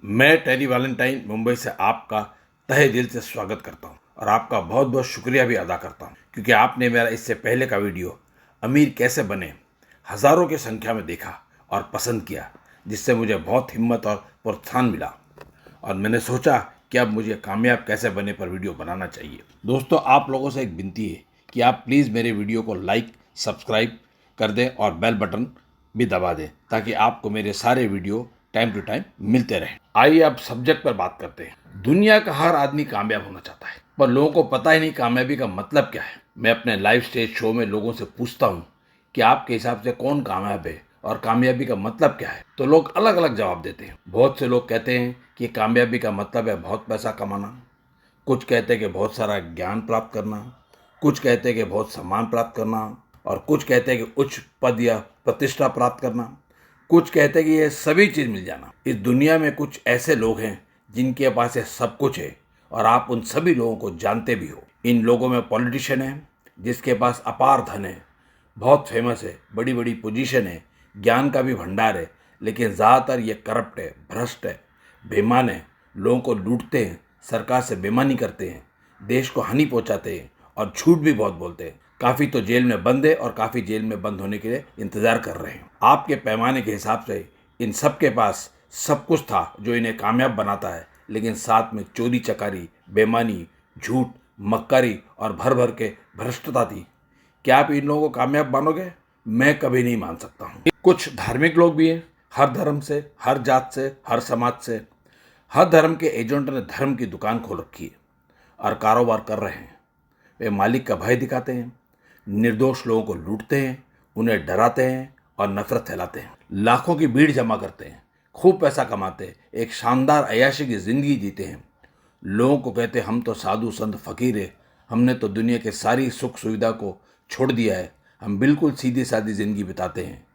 मैं टेरी वैलेंटाइन मुंबई से आपका तहे दिल से स्वागत करता हूं और आपका बहुत बहुत शुक्रिया भी अदा करता हूं क्योंकि आपने मेरा इससे पहले का वीडियो अमीर कैसे बने हज़ारों की संख्या में देखा और पसंद किया, जिससे मुझे बहुत हिम्मत और प्रोत्साहन मिला और मैंने सोचा कि अब मुझे कामयाब कैसे बने पर वीडियो बनाना चाहिए। दोस्तों, आप लोगों से एक विनती है कि आप प्लीज़ मेरे वीडियो को लाइक सब्सक्राइब कर दें और बेल बटन भी दबा दें ताकि आपको मेरे सारे वीडियो टाइम टू टाइम मिलते रहें। आइए अब सब्जेक्ट पर बात करते हैं। दुनिया का हर आदमी कामयाब होना चाहता है, पर लोगों को पता ही नहीं कामयाबी का मतलब क्या है। मैं अपने लाइव स्टेज शो में लोगों से पूछता हूँ कि आपके हिसाब से कौन कामयाब है और कामयाबी का मतलब क्या है, तो लोग अलग अलग जवाब देते हैं। बहुत से लोग कहते हैं कि कामयाबी का मतलब है बहुत पैसा कमाना, कुछ कहते हैं कि बहुत सारा ज्ञान प्राप्त करना, कुछ कहते हैं कि बहुत सम्मान प्राप्त करना, और कुछ कहते हैं कि उच्च पद या प्रतिष्ठा प्राप्त करना, कुछ कहते हैं कि ये सभी चीज़ मिल जाना। इस दुनिया में कुछ ऐसे लोग हैं जिनके पास ये सब कुछ है और आप उन सभी लोगों को जानते भी हो। इन लोगों में पॉलिटिशियन है जिसके पास अपार धन है, बहुत फेमस है, बड़ी बड़ी पोजीशन है, ज्ञान का भी भंडार है, लेकिन ज़्यादातर ये करप्ट है, भ्रष्ट है, बेईमान है, लोगों को लूटते हैं, सरकार से बेईमानी करते हैं, देश को हानि पहुंचाते हैं और झूठ भी बहुत बोलते हैं। काफ़ी तो जेल में बंद है और काफ़ी जेल में बंद होने के लिए इंतज़ार कर रहे हैं। आपके पैमाने के हिसाब से इन सब के पास सब कुछ था जो इन्हें कामयाब बनाता है, लेकिन साथ में चोरी चकारी, बेईमानी, झूठ, मक्कारी और भर भर के भ्रष्टता थी। क्या आप इन लोगों को कामयाब मानोगे? मैं कभी नहीं मान सकता हूँ। कुछ धार्मिक लोग भी हैं, हर धर्म से, हर जात से, हर समाज से, हर धर्म के एजेंट ने धर्म की दुकान खोल रखी है और कारोबार कर रहे हैं। वे मालिक का भय दिखाते हैं, निर्दोष लोगों को लूटते हैं, उन्हें डराते हैं और नफरत फैलाते हैं। लाखों की भीड़ जमा करते हैं, खूब पैसा कमाते हैं, एक शानदार अय्याशी की जिंदगी जीते हैं। लोगों को कहते हैं हम तो साधु संत फकीर है, हमने तो दुनिया के सारी सुख सुविधा को छोड़ दिया है, हम बिल्कुल सीधी सादी जिंदगी बिताते हैं।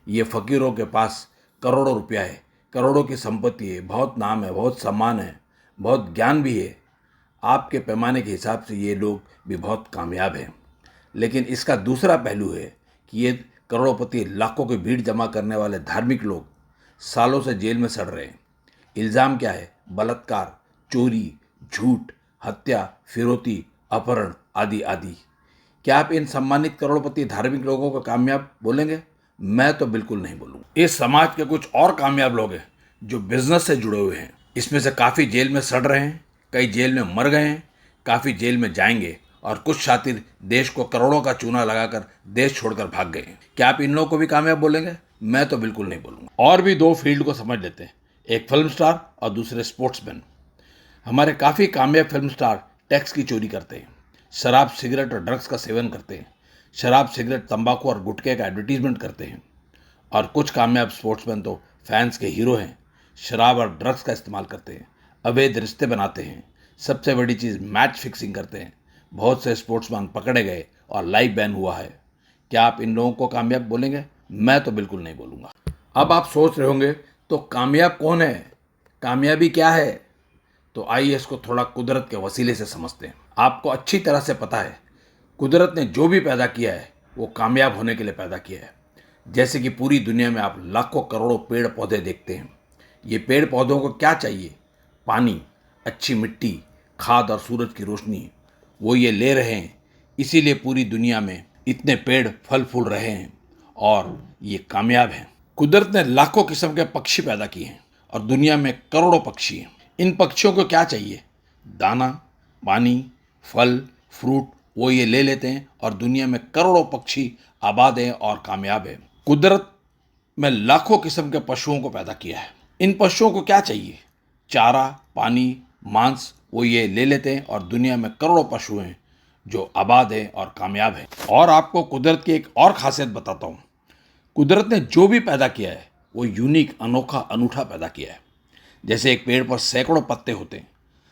ये फकीरों के पास करोड़ों रुपया है, करोड़ों की संपत्ति है, बहुत नाम है, बहुत सम्मान है, बहुत ज्ञान भी है। आपके पैमाने के हिसाब से ये लोग भी बहुत कामयाब हैं, लेकिन इसका दूसरा पहलू है कि ये करोड़पति, लाखों की भीड़ जमा करने वाले धार्मिक लोग सालों से जेल में सड़ रहे हैं। इल्ज़ाम क्या है? बलात्कार, चोरी, झूठ, हत्या, फिरौती, अपहरण आदि आदि। क्या आप इन सम्मानित करोड़पति धार्मिक लोगों को कामयाब बोलेंगे? मैं तो बिल्कुल नहीं बोलूँगा। इस समाज के कुछ और कामयाब लोग हैं जो बिजनेस से जुड़े हुए हैं। इसमें से काफ़ी जेल में सड़ रहे हैं, कई जेल में मर गए हैं, काफ़ी जेल में जाएंगे और कुछ शातिर देश को करोड़ों का चूना लगाकर देश छोड़कर भाग गए हैं। क्या आप इन लोगों को भी कामयाब बोलेंगे? मैं तो बिल्कुल नहीं बोलूँगा। और भी दो फील्ड को समझ लेते हैं, एक फिल्म स्टार और दूसरे स्पोर्ट्समैन। हमारे काफ़ी कामयाब फिल्म स्टार टैक्स की चोरी करते हैं, शराब, सिगरेट और ड्रग्स का सेवन करते हैं, शराब, सिगरेट, तंबाकू और गुटखे का एडवर्टीजमेंट करते हैं। और कुछ कामयाब स्पोर्ट्समैन तो फैंस के हीरो हैं, शराब और ड्रग्स का इस्तेमाल करते हैं, अवैध रिश्ते बनाते हैं, सबसे बड़ी चीज़ मैच फिक्सिंग करते हैं। बहुत से स्पोर्ट्समैन पकड़े गए और लाइव बैन हुआ है। क्या आप इन लोगों को कामयाब बोलेंगे? मैं तो बिल्कुल नहीं बोलूँगा। अब आप सोच रहे होंगे तो कामयाब कौन है, कामयाबी क्या है? तो आइए इसको थोड़ा कुदरत के वसीले से समझते हैं। आपको अच्छी तरह से पता है कुदरत ने जो भी पैदा किया है वो कामयाब होने के लिए पैदा किया है। जैसे कि पूरी दुनिया में आप लाखों करोड़ों पेड़ पौधे देखते हैं। ये पेड़ पौधों को क्या चाहिए? पानी, अच्छी मिट्टी, खाद और सूरज की रोशनी। वो ये ले रहे हैं, इसीलिए पूरी दुनिया में इतने पेड़ फल फूल रहे हैं और ये कामयाब हैं। कुदरत ने लाखों किस्म के पक्षी पैदा किए हैं और दुनिया में करोड़ों पक्षी हैं। इन पक्षियों को क्या चाहिए? दाना, पानी, फल, फ्रूट। वो ये ले लेते हैं और दुनिया में करोड़ों पक्षी आबाद हैं और कामयाब हैं। कुदरत में लाखों किस्म के पशुओं को पैदा किया है। इन पशुओं को क्या चाहिए? चारा, पानी, मांस। वो ये ले लेते हैं और दुनिया में करोड़ों पशु हैं जो आबाद हैं और कामयाब हैं। और आपको कुदरत की एक और खासियत बताता हूँ। कुदरत ने जो भी पैदा किया है वो यूनिक, अनोखा, अनूठा पैदा किया है। जैसे एक पेड़ पर सैकड़ों पत्ते होते हैं,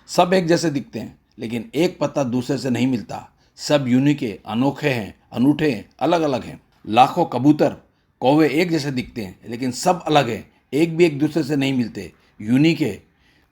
सब एक जैसे दिखते हैं, लेकिन एक पत्ता दूसरे से नहीं मिलता। सब यूनिक है, अनोखे हैं, अनूठे हैं, अलग अलग हैं। लाखों कबूतर, कौवे एक जैसे दिखते हैं, लेकिन सब अलग हैं, एक भी एक दूसरे से नहीं मिलते, यूनिक है।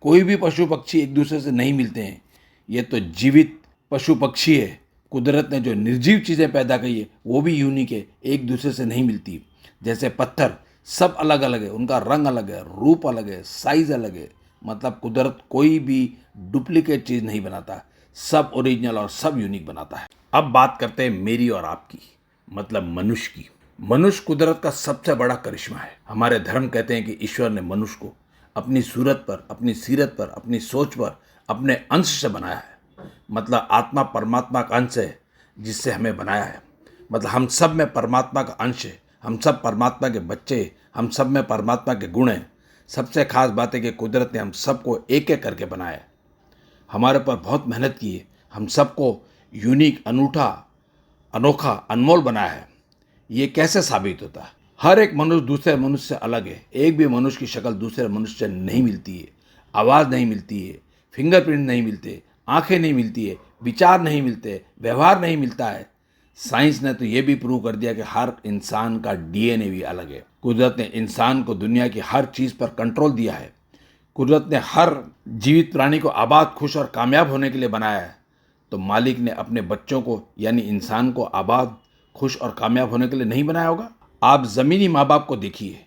कोई भी पशु पक्षी एक दूसरे से नहीं मिलते हैं। ये तो जीवित पशु पक्षी है। कुदरत ने जो निर्जीव चीज़ें पैदा की है वो भी यूनिक है, एक दूसरे से नहीं मिलती। जैसे पत्थर, सब अलग अलग है, उनका रंग अलग है, रूप अलग है, साइज अलग है। मतलब कुदरत कोई भी डुप्लीकेट चीज़ नहीं बनाता, सब ओरिजिनल और सब यूनिक बनाता है। अब बात करते हैं मेरी और आपकी, मतलब मनुष्य की। मनुष्य कुदरत का सबसे बड़ा करिश्मा है। हमारे धर्म कहते हैं कि ईश्वर ने मनुष्य को अपनी सूरत पर, अपनी सीरत पर, अपनी सोच पर, अपने अंश से बनाया है। मतलब आत्मा परमात्मा का अंश है जिससे हमें बनाया है। मतलब हम सब में परमात्मा का अंश है, हम सब परमात्मा के बच्चे हैं, हम सब में परमात्मा के गुण हैं। सबसे खास बात है कि कुदरत ने हम सबको एक एक करके बनाया है, हमारे पर बहुत मेहनत की है, हम सबको यूनिक, अनूठा, अनोखा, अनमोल बनाया है। ये कैसे साबित होता है? हर एक मनुष्य दूसरे मनुष्य से अलग है। एक भी मनुष्य की शक्ल दूसरे मनुष्य से नहीं मिलती है, आवाज़ नहीं मिलती है, फिंगरप्रिंट नहीं मिलते, आंखें नहीं मिलती है, विचार नहीं मिलते, व्यवहार नहीं मिलता है। साइंस ने तो ये भी प्रूव कर दिया कि हर इंसान का डीएनए भी अलग है। कुदरत ने इंसान को दुनिया की हर चीज़ पर कंट्रोल दिया है। कुदरत ने हर जीवित प्राणी को आबाद, खुश और कामयाब होने के लिए बनाया है। तो मालिक ने अपने बच्चों को यानी इंसान को आबाद, खुश और कामयाब होने के लिए नहीं बनाया होगा? आप ज़मीनी माँ बाप को देखिए,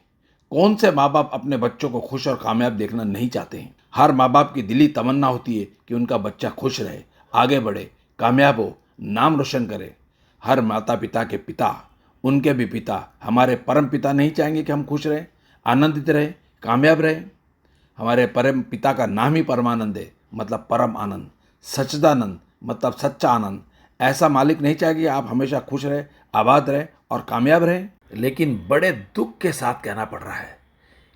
कौन से माँ बाप अपने बच्चों को खुश और कामयाब देखना नहीं चाहते हैं? हर माँ बाप की दिली तमन्ना होती है कि उनका बच्चा खुश रहे, आगे बढ़े, कामयाब हो, नाम रोशन करे। हर माता पिता के पिता, उनके भी पिता, हमारे परम पिता नहीं चाहेंगे कि हम खुश रहें, आनंदित रहें, कामयाब रहें? हमारे परम पिता का नाम ही परमानंद है, मतलब परम आनंद, सच्चिदानंद मतलब सच्चा आनंद। ऐसा मालिक नहीं चाहेगा कि आप हमेशा खुश रहे, आबाद रहे और कामयाब रहें। लेकिन बड़े दुख के साथ कहना पड़ रहा है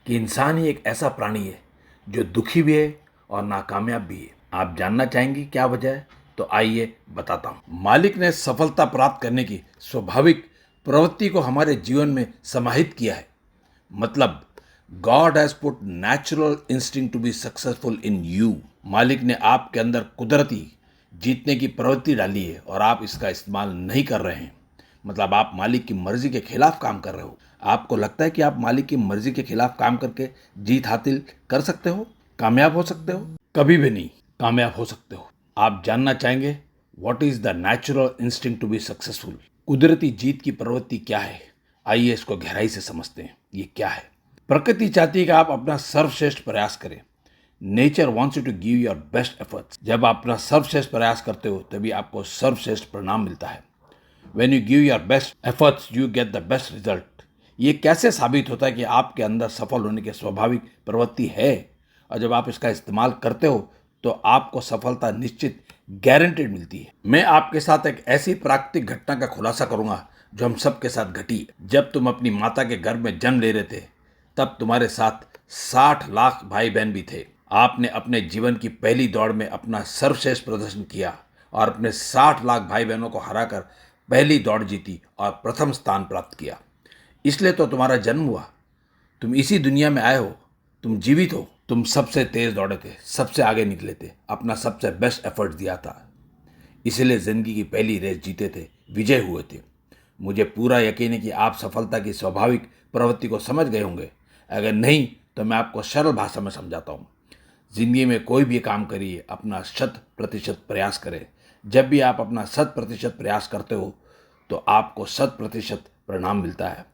कि इंसान ही एक ऐसा प्राणी है जो दुखी भी है और नाकामयाब भी है। आप जानना चाहेंगे क्या वजह है? तो आइए बताता हूँ। मालिक ने सफलता प्राप्त करने की स्वाभाविक प्रवृत्ति को हमारे जीवन में समाहित किया है। मतलब God has put natural instinct to be successful in you. मालिक ने आपके अंदर कुदरती जीतने की प्रवृत्ति डाली है और आप इसका इस्तेमाल नहीं कर रहे हैं। मतलब आप मालिक की मर्जी के खिलाफ काम कर रहे हो। आपको लगता है कि आप मालिक की मर्जी के खिलाफ काम करके जीत हासिल कर सकते हो, कामयाब हो सकते हो? कभी भी नहीं कामयाब हो सकते हो। आप जानना चाहेंगे what is the natural instinct to be successful? कुदरती जीत की प्रवृत्ति क्या है? आइए इसको गहराई से समझते हैं। ये क्या है? प्रकृति चाहती है कि आप अपना सर्वश्रेष्ठ प्रयास करें। Nature wants you to give your best efforts. जब आप अपना सर्वश्रेष्ठ प्रयास करते हो तभी आपको सर्वश्रेष्ठ परिणाम मिलता है। When you give your best efforts you get the best result. ये कैसे साबित होता है कि आपके अंदर सफल होने की स्वाभाविक प्रवृत्ति है और जब आप इसका इस्तेमाल करते हो तो आपको सफलता निश्चित, गारंटेड मिलती है। मैं आपके साथ एक ऐसी प्राकृतिक घटना का खुलासा करूंगा जो हम सबके साथ घटी। जब तुम अपनी माता के गर्भ में जन्म ले रहे थे तब तुम्हारे साथ 60 लाख भाई बहन भी थे। आपने अपने जीवन की पहली दौड़ में अपना सर्वश्रेष्ठ प्रदर्शन किया और अपने 60 लाख भाई बहनों को हराकर पहली दौड़ जीती और प्रथम स्थान प्राप्त किया। इसलिए तो तुम्हारा जन्म हुआ, तुम इसी दुनिया में आए हो, तुम जीवित हो। तुम सबसे तेज दौड़े थे, सबसे आगे निकले थे, अपना सबसे बेस्ट एफर्ट दिया था, इसलिए जिंदगी की पहली रेस जीते थे, विजय हुए थे। मुझे पूरा यकीन है कि आप सफलता की स्वाभाविक प्रवृत्ति को समझ गए होंगे। अगर नहीं तो मैं आपको सरल भाषा में समझाता हूँ। जिंदगी में कोई भी काम करिए, अपना 100% प्रयास करें। जब भी आप अपना 100% प्रयास करते हो तो आपको 100% परिणाम मिलता है।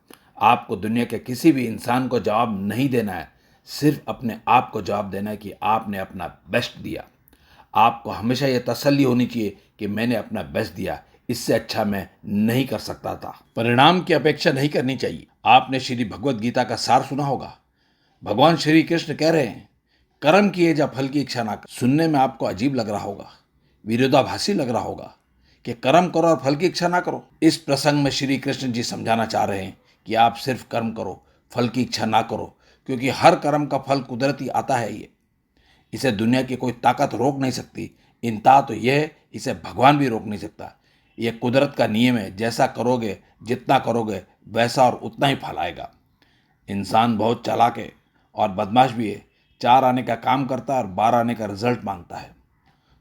आपको दुनिया के किसी भी इंसान को जवाब नहीं देना है, सिर्फ अपने आप को जवाब देना है कि आपने अपना बेस्ट दिया। आपको हमेशा यह तसल्ली होनी चाहिए कि मैंने अपना बेस्ट दिया, इससे अच्छा मैं नहीं कर सकता था। परिणाम की अपेक्षा नहीं करनी चाहिए। आपने श्री भगवत गीता का सार सुना होगा। भगवान श्री कृष्ण कह रहे हैं, कर्म किए जा फल की इच्छा ना कर। सुनने में आपको अजीब लग रहा होगा, विरोधाभासी लग रहा होगा कि कर्म करो और फल की इच्छा ना करो। इस प्रसंग में श्री कृष्ण जी समझाना चाह रहे हैं कि आप सिर्फ कर्म करो, फल की इच्छा ना करो, क्योंकि हर कर्म का फल कुदरती आता है। इसे दुनिया की कोई ताकत रोक नहीं सकती। इंतहा तो यह है, इसे भगवान भी रोक नहीं सकता। यह कुदरत का नियम है, जैसा करोगे, जितना करोगे वैसा और उतना ही फल आएगा। इंसान बहुत चालाक है और बदमाश भी है। 4 आने का काम करता है और 12 आने का रिजल्ट मांगता है।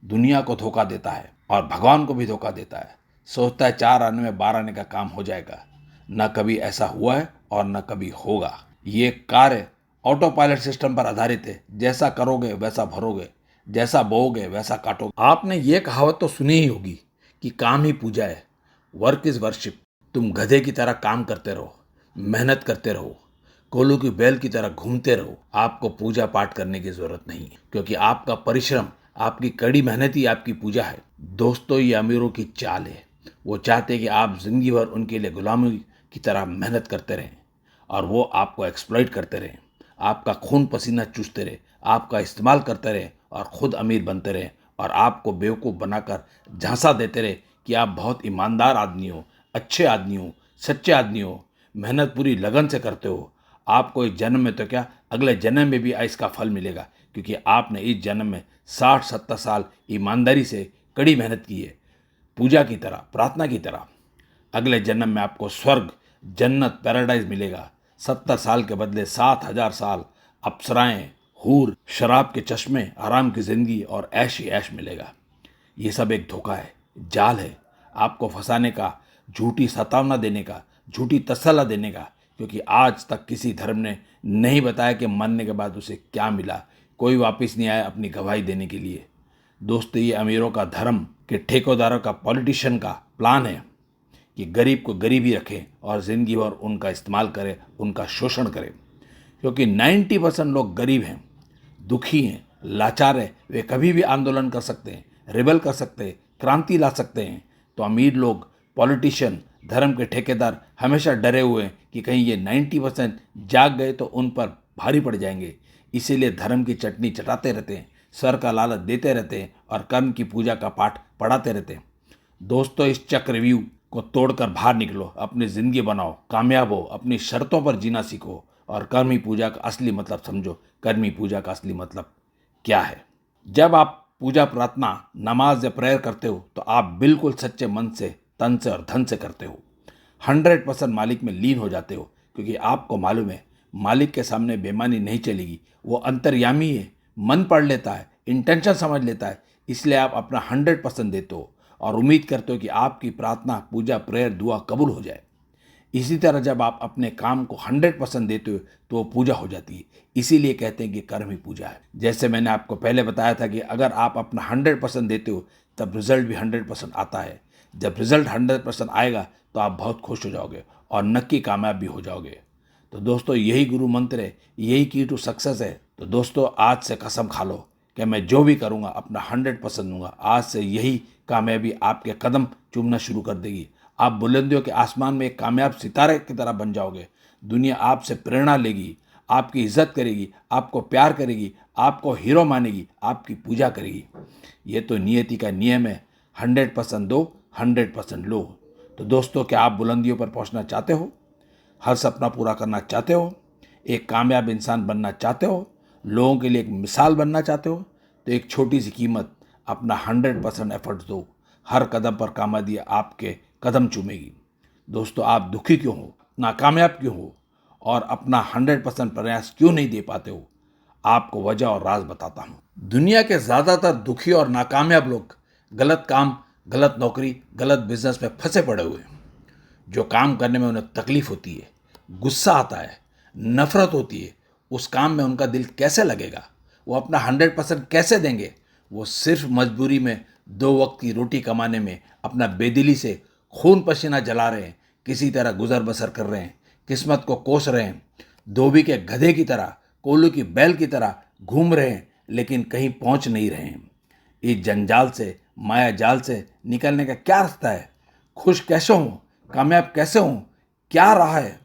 दुनिया को धोखा देता है और भगवान को भी धोखा देता है। सोचता है 4 आने में 12 आने का काम हो जाएगा। न कभी ऐसा हुआ है और न कभी होगा। ये कार्य ऑटो पायलट सिस्टम पर आधारित है। जैसा करोगे वैसा भरोगे, जैसा बोओगे वैसा काटोगे। आपने ये कहावत तो सुनी ही होगी कि काम ही पूजा है, वर्क इज वर्शिप। तुम गधे की तरह काम करते रहो, मेहनत करते रहो, कोल्हू की बैल की तरह घूमते रहो। आपको पूजा पाठ करने की जरूरत नहीं है, क्योंकि आपका परिश्रम, आपकी कड़ी मेहनत ही आपकी पूजा है। दोस्तों, ये अमीरों की चाल है। वो चाहते हैं कि आप जिंदगी भर उनके लिए गुलामी की तरह मेहनत करते रहें और वो आपको एक्सप्लॉइट करते रहें, आपका खून पसीना चूसते रहे, आपका इस्तेमाल करते रहे और खुद अमीर बनते रहे और आपको बेवकूफ़ बनाकर झांसा देते रहे कि आप बहुत ईमानदार आदमी हो, अच्छे आदमी हो, सच्चे आदमी हो, मेहनत पूरी लगन से करते हो। आपको इस जन्म में तो क्या, अगले जन्म में भी इसका फल मिलेगा, क्योंकि आपने इस जन्म में 60-70 साल ईमानदारी से कड़ी मेहनत की है, पूजा की तरह, प्रार्थना की तरह। अगले जन्म में आपको स्वर्ग, जन्नत, पैराडाइज मिलेगा। 70 साल के बदले 7,000 साल अप्सराएं, हूर, शराब के चश्मे, आराम की जिंदगी और ऐश ही ऐश मिलेगा। ये सब एक धोखा है, जाल है, आपको फंसाने का, झूठी सतावना देने का, झूठी तसल्ला देने का। क्योंकि आज तक किसी धर्म ने नहीं बताया कि मरने के बाद उसे क्या मिला। कोई वापस नहीं आया अपनी गवाही देने के लिए। दोस्तों, ये अमीरों का धर्म के ठेकेदारों का, पॉलिटिशियन का प्लान है कि गरीब को गरीब ही रखें और ज़िंदगी भर उनका इस्तेमाल करें, उनका शोषण करें। क्योंकि 90% लोग गरीब हैं, दुखी हैं, लाचार हैं। वे कभी भी आंदोलन कर सकते हैं, रिबल कर सकते हैं, क्रांति ला सकते हैं। तो अमीर लोग, पॉलिटिशियन, धर्म के ठेकेदार हमेशा डरे हुए हैं कि कहीं ये 90% जाग गए तो उन पर भारी पड़ जाएंगे। इसीलिए धर्म की चटनी चटाते रहते हैं, सर का लालच देते रहते हैं और कर्म की पूजा का पाठ पढ़ाते रहते हैं। दोस्तों, इस चक्रव्यूह को तोड़कर बाहर निकलो, अपनी जिंदगी बनाओ, कामयाब हो, अपनी शर्तों पर जीना सीखो और कर्मी पूजा का असली मतलब समझो। कर्मी पूजा का असली मतलब क्या है? जब आप पूजा, प्रार्थना, नमाज या प्रेयर करते हो तो आप बिल्कुल सच्चे मन से, तन से और धन से करते हो। 100% मालिक में लीन हो जाते हो, क्योंकि आपको मालूम है मालिक के सामने बेईमानी नहीं चलेगी। वो अंतर्यामी है, मन पढ़ लेता है, इंटेंशन समझ लेता है। इसलिए आप अपना 100% देते हो और उम्मीद करते हो कि आपकी प्रार्थना, पूजा, प्रेयर, दुआ कबूल हो जाए। इसी तरह जब आप अपने काम को 100% देते हो तो वो पूजा हो जाती है। इसीलिए कहते हैं कि कर्म ही पूजा है। जैसे मैंने आपको पहले बताया था कि अगर आप अपना 100% देते हो तब रिजल्ट भी 100% आता है। जब रिजल्ट 100% आएगा तो आप बहुत खुश हो जाओगे और नक्की कामयाब भी हो जाओगे। तो दोस्तों, यही गुरु मंत्र है, यही की टू सक्सेस है। तो दोस्तों, आज से कसम खा लो कि मैं जो भी करूँगा अपना 100% दूंगा। आज से यही कामयाबी आपके कदम चूमना शुरू कर देगी। आप बुलंदियों के आसमान में एक कामयाब सितारे की तरह बन जाओगे। दुनिया आपसे प्रेरणा लेगी, आपकी इज्जत करेगी, आपको प्यार करेगी, आपको हीरो मानेगी, आपकी पूजा करेगी। ये तो नियति का नियम है, 100% दो, 100% लो। तो दोस्तों, क्या आप बुलंदियों पर पहुंचना चाहते हो? हर सपना पूरा करना चाहते हो? एक कामयाब इंसान बनना चाहते हो? लोगों के लिए एक मिसाल बनना चाहते हो? तो एक छोटी सी कीमत, अपना 100% एफर्ट दो। हर कदम पर कामयाबी आपके कदम चूमेगी। दोस्तों, आप दुखी क्यों हो, नाकामयाब क्यों हो और अपना 100% प्रयास क्यों नहीं दे पाते हो? आपको वजह और राज बताता हूँ। दुनिया के ज़्यादातर दुखी और नाकामयाब लोग गलत काम, गलत नौकरी, गलत बिजनेस में फंसे पड़े हुए हैं। जो काम करने में उन्हें तकलीफ होती है, गुस्सा आता है, नफरत होती है, उस काम में उनका दिल कैसे लगेगा? वो अपना 100% कैसे देंगे? वो सिर्फ मजबूरी में 2 वक्त की रोटी कमाने में अपना बेदिली से खून पसीना जला रहे हैं, किसी तरह गुजर बसर कर रहे हैं, किस्मत को कोस रहे हैं, धोबी के गधे की तरह, कोल्हू की बैल की तरह घूम रहे हैं, लेकिन कहीं पहुंच नहीं रहे हैं। इस जंजाल से, माया जाल से निकलने का क्या रास्ता है? खुश कैसे हूँ, कामयाब कैसे हूँ, क्या राह है?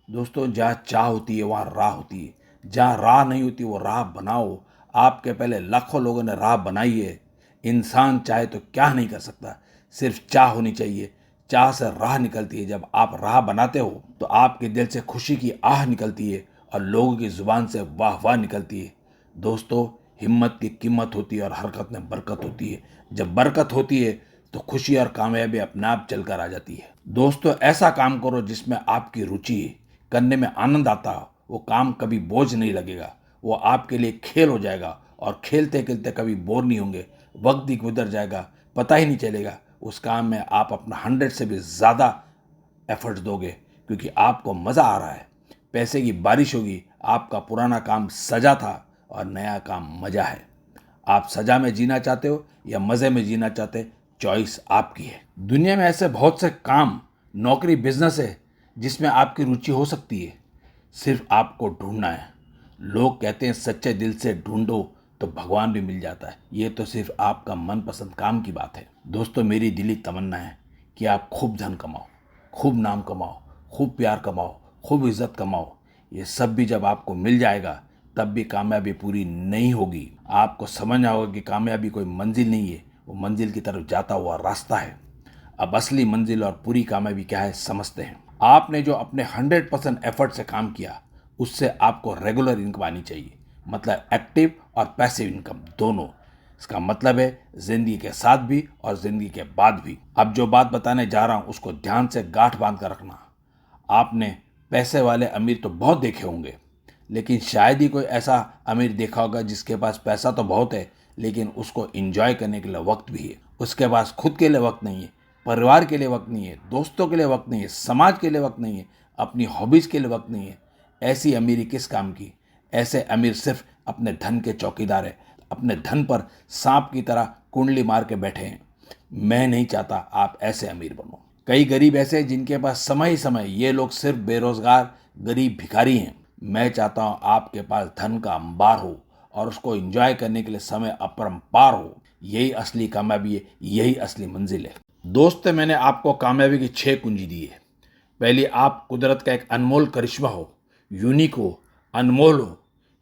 दोस्तों, जहाँ चाह होती है वहाँ राह होती है। जहाँ राह नहीं होती वो राह बनाओ। आपके पहले लाखों लोगों ने राह बनाई है। इंसान चाहे तो क्या नहीं कर सकता, सिर्फ चाह होनी चाहिए। चाह से राह निकलती है। जब आप राह बनाते हो तो आपके दिल से खुशी की आह निकलती है और लोगों की जुबान से वाह वाह निकलती है। दोस्तों, हिम्मत की कीमत होती है और हरकत में बरकत होती है। जब बरकत होती है तो खुशी और कामयाबी अपने आप चलकर आ जाती है। दोस्तों, ऐसा काम करो जिसमें आपकी रुचि है, करने में आनंद आता हो। वो काम कभी बोझ नहीं लगेगा, वो आपके लिए खेल हो जाएगा और खेलते खेलते कभी बोर नहीं होंगे। वक्त भी गुजर जाएगा, पता ही नहीं चलेगा। उस काम में आप अपना 100 से भी ज़्यादा एफर्ट्स दोगे, क्योंकि आपको मज़ा आ रहा है। पैसे की बारिश होगी। आपका पुराना काम सजा था और नया काम मज़ा है। आप सजा में जीना चाहते हो या मज़े में जीना चाहते, चॉइस आपकी है। दुनिया में ऐसे बहुत से काम, नौकरी, बिजनेस है जिसमें आपकी रुचि हो सकती है। सिर्फ आपको ढूंढना है। लोग कहते हैं सच्चे दिल से ढूंढो तो भगवान भी मिल जाता है। ये तो सिर्फ आपका मनपसंद काम की बात है। दोस्तों, मेरी दिली तमन्ना है कि आप खूब धन कमाओ, खूब नाम कमाओ, खूब प्यार कमाओ, खूब इज्जत कमाओ। ये सब भी जब आपको मिल जाएगा तब भी कामयाबी पूरी नहीं होगी। आपको समझना होगा कि कामयाबी कोई मंजिल नहीं है, वो मंजिल की तरफ जाता हुआ रास्ता है। अब असली मंजिल और पूरी कामयाबी क्या है समझते हैं। आपने जो अपने 100% एफर्ट से काम किया उससे आपको रेगुलर इनकम आनी चाहिए, मतलब एक्टिव और पैसिव इनकम दोनों। इसका मतलब है जिंदगी के साथ भी और जिंदगी के बाद भी। अब जो बात बताने जा रहा हूं उसको ध्यान से गांठ बांध कर रखना। आपने पैसे वाले अमीर तो बहुत देखे होंगे, लेकिन शायद ही कोई ऐसा अमीर देखा होगा जिसके पास पैसा तो बहुत है लेकिन उसको एंजॉय करने के लिए वक्त भी है। उसके पास खुद के लिए वक्त नहीं है, परिवार के लिए वक्त नहीं है, दोस्तों के लिए वक्त नहीं है, समाज के लिए वक्त नहीं है, अपनी हॉबीज के लिए वक्त नहीं है। ऐसी अमीरी किस काम की? ऐसे अमीर सिर्फ अपने धन के चौकीदार है, अपने धन पर सांप की तरह कुंडली मार के बैठे हैं। मैं नहीं चाहता आप ऐसे अमीर बनो। कई गरीब ऐसे हैं जिनके पास समय ही समय, ये लोग सिर्फ बेरोजगार गरीब भिखारी हैं। मैं चाहता हूं आपके पास धन का अंबार हो और उसको एंजॉय करने के लिए समय अपरंपार हो। यही असली कामयाबी है, यही असली मंजिल है। दोस्त, मैंने आपको कामयाबी की 6 कुंजी दी है। पहली, आप कुदरत का एक अनमोल करिश्मा हो, यूनिक हो, अनमोल हो,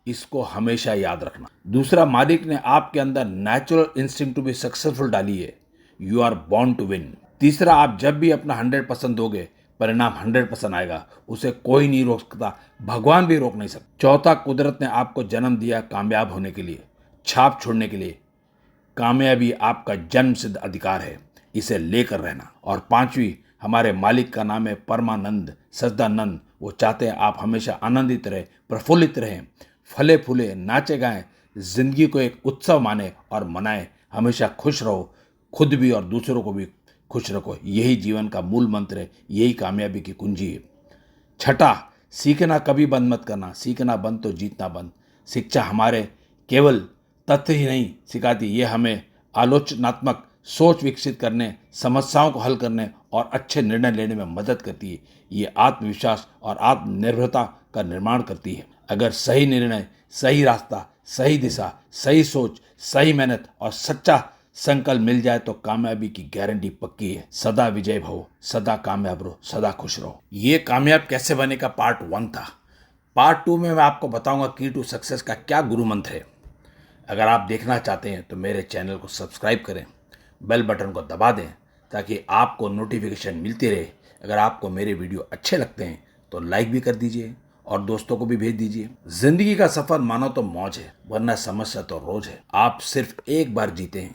इसको हमेशा याद रखना। दूसरा, मालिक ने आपके अंदर natural instinct to be successful डाली है, you are born to win. तीसरा, आप जब भी अपना 100% दोगे परिणाम 100% आएगा, उसे कोई नहीं रोक सकता, भगवान भी रोक नहीं सकता। चौथा, कुदरत ने आपको जन्म दिया कामयाब होने के लिए, छाप छोड़ने के लिए। कामयाबी आपका जन्म सिद्ध अधिकार है, इसे लेकर रहना। और पांचवी, हमारे मालिक का नाम है परमानंद सच्चिदानंद। वो चाहते हैं आप हमेशा आनंदित रहे, प्रफुल्लित रहें, फले फूले, नाचे गाएं, जिंदगी को एक उत्सव माने और मनाएं। हमेशा खुश रहो, खुद भी और दूसरों को भी खुश रखो। यही जीवन का मूल मंत्र है, यही कामयाबी की कुंजी है। छठा, सीखना कभी बंद मत करना, सीखना बंद तो जीतना बंद। शिक्षा हमारे केवल तथ्य ही नहीं सिखाती, ये हमें आलोचनात्मक सोच विकसित करने, समस्याओं को हल करने और अच्छे निर्णय लेने में मदद करती है। ये आत्मविश्वास और आत्मनिर्भरता का निर्माण करती है। अगर सही निर्णय, सही रास्ता, सही दिशा, सही सोच, सही मेहनत और सच्चा संकल्प मिल जाए तो कामयाबी की गारंटी पक्की है। सदा विजय भव, सदा कामयाब रहो, सदा खुश रहो। ये कामयाब कैसे बने का पार्ट 1 था। पार्ट 2 में मैं आपको बताऊंगा की टू सक्सेस का क्या गुरु मंत्र है। अगर आप देखना चाहते हैं तो मेरे चैनल को सब्सक्राइब करें, बेल बटन को दबा दें ताकि आपको नोटिफिकेशन मिलती रहे। अगर आपको मेरे वीडियो अच्छे लगते हैं तो लाइक भी कर दीजिए और दोस्तों को भी भेज दीजिए। जिंदगी का सफर मानो तो मौज है, वरना समस्या तो रोज है। आप सिर्फ एक बार जीते हैं,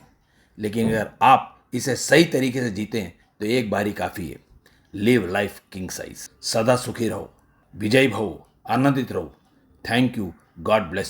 लेकिन अगर आप इसे सही तरीके से जीते हैं तो एक बार ही काफी है। Live life king size. सदा सुखी रहो, विजयी भव, आनंदित रहो। Thank you, God bless.